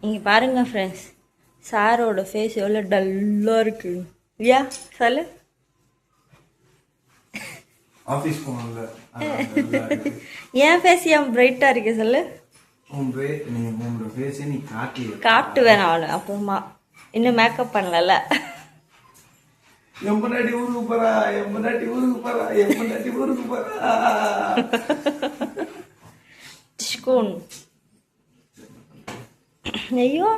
இங்கே பாருங்கள் ஃப்ரெண்ட்ஸ், சாரோட ஃபேஸ் எவ்வளோ டல்லாக இருக்கு இல்லையா? சொல்லு. ஆஃபீஸ் போகணும்ல, என் ஃபேஸ் ஏன் பிரைட்டாக இருக்கு சொல்லு. நீ காட்டுவேன் அவளை அப்புறமா. இன்னும் மேக்கப் பண்ணல. எம்பனாட்டி ஊருக்கு போறா, எம்பனாட்டி ஊருக்கு போறா, எம்பனாட்டி ஊருக்கு போறா. டிஷ்கோன். ஐயோ.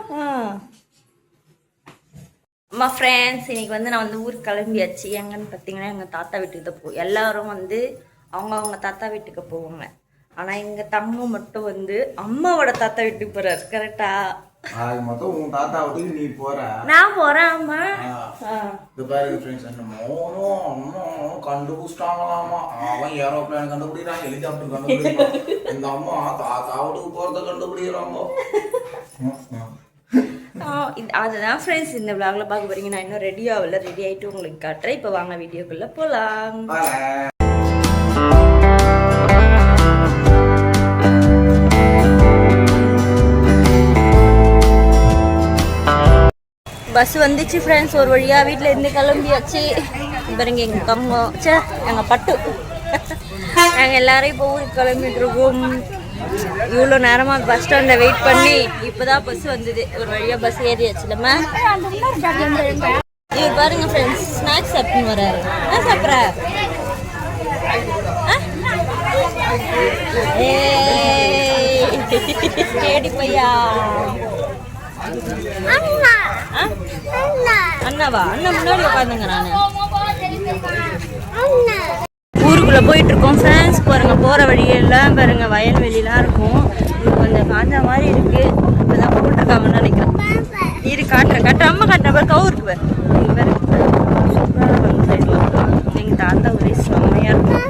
அம்மா ஃப்ரெண்ட்ஸ், இன்னைக்கு நான் ஊருக்கு கிளம்பியாச்சு. எங்கன்னு பார்த்தீங்கன்னா எங்கள் தாத்தா வீட்டுக்கு தான் போவோம். எல்லாரும் அவங்க தாத்தா வீட்டுக்கு போவாங்க. ஆனால் எங்கள் தங்க மட்டும் அம்மாவோட தாத்தா வீட்டுக்கு போறாரு. கரெக்டா? மொத்தம் உன் தாத்தா வீட்டுக்கு நீ போற, நான் போறேன். அம்மா இது பாருங்க ஃப்ரெண்ட்ஸ், என்ன மோனும் கண்டுபிடிச்சிட்டாங்களாமா. அவன் ஏரோப்ளேன் கண்டுபிடிக்கிறான், ஹெலிகாப்டர் கண்டுபிடிக்கிறான். இந்த அம்மா தாத்தா வீட்டுக்கு போறத கண்டுபிடிக்கிறாங்க. அதுதான் ஃப்ரெண்ட்ஸ் இந்த விளாக்ல பார்க்க போறீங்க. நான் இன்னும் ரெடி ஆகல. ரெடி ஆகிட்டு உங்களுக்கு காட்டுறேன். இப்போ வாங்க வீடியோக்குள்ள போகலாம். பஸ் வந்துச்சு ஃப்ரெண்ட்ஸ். ஒரு வழியாக வீட்டில் இருந்து கிளம்பியாச்சு. பாருங்க எங்கள் தங்கம், எங்கள் பட்டு, நாங்கள் எல்லாரும் இப்போ ஊருக்கு கிளம்பிட்டு இருக்கோம். இவ்வளோ நேரமாக பஸ் ஸ்டாண்டில் வெயிட் பண்ணி இப்போதான் பஸ் வந்தது. ஒரு வழியாக பஸ் ஏறியாச்சு. நம்ம இவர் பாருங்க ஃப்ரெண்ட்ஸ், ஸ்நாக்ஸ் சாப்பிட்டுன்னு வர்றாரு. என்ன சாப்பிட்ற? ஏடி பையா. அண்ணாவா? அண்ணா முன்னாடி உட்காந்துங்க. நான் ஊருக்குள்ள போயிட்டு இருக்கோம் ஃப்ரெண்ட்ஸ். பாருங்க, போற வழியெல்லாம் பாருங்க வயல்வெளிலாம் இருக்கும். இது கொஞ்சம் காஞ்ச மாதிரி இருக்கு. இப்பதான் போட்டிருக்காங்கன்னு நினைக்கிறேன். இரு காட்டுற அம்மா காட்டுற பாரு. கவு இருக்கு பாரு. எங்க தாத்தா ஒரே செம்மையா இருக்கும்.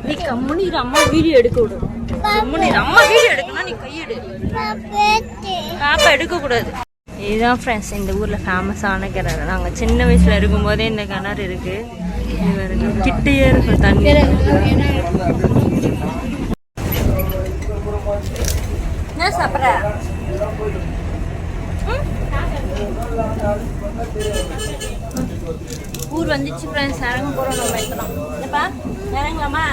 நீ கம்முனிரு, அம்மா வீடியோ எடுக்க விடும். கம்முனிரு, அம்மா வீடியோ எடுக்கணும். நீ கையெடு. பாப்பா எடுக்க கூடாது. இதுதான் ஃப்ரெண்ட்ஸ் இந்த ஊர்ல ஃபேமஸான கிணறு. நாங்கள் சின்ன வயசுல இருக்கும் போதே இந்த கிணறு இருக்கு. கிட்டையே இருக்கும் தண்ணி. என்ன சாப்பிட்ற? ஊர் வந்துச்சு ஃப்ரெண்ட்ஸ். இறங்க போறோம் நம்ம. இப்பதான் இறங்கலாமா?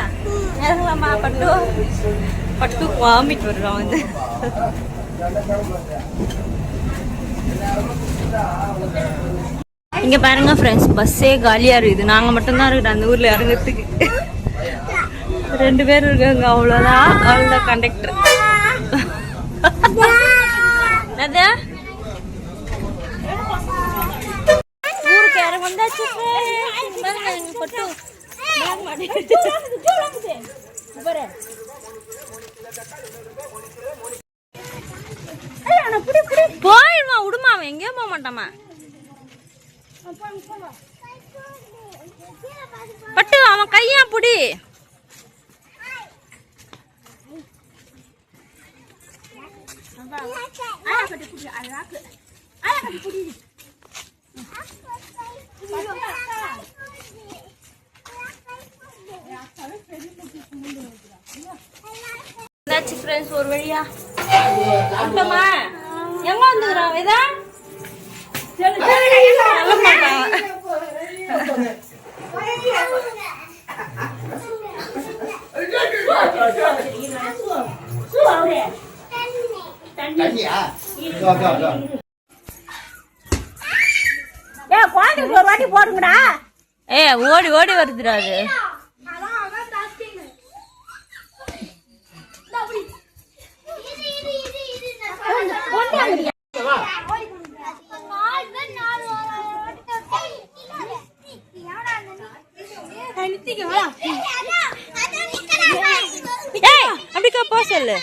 பட்டு வாமிட் வருவான் இங்க பாருங்க ஃப்ரெண்ட்ஸ், பஸ்ஸே காலியா இருக்குது. நாங்க மட்டும்தான் இருக்குது அந்த ஊர்ல இறங்குறதுக்கு. 2 பேர் இருக்காங்க, அவ்வளோதான் கண்டக்டர். ஊருக்கு இறங்க வந்தாச்சு. பட்டு போயிடுமா, விடுமா, அவன் எங்கேயும் போக மாட்டாமா. பட்டு அவன் கையா புடி. ஃப்ரெண்ட்ஸ் ஒரு வழியா வந்துட்டோமா? எங்க வந்துக்கிறான் வேதா? போடுங்கடா. ஓடி ஓடி வருதுடாது. அப்படிக்கா போ சொல்லு.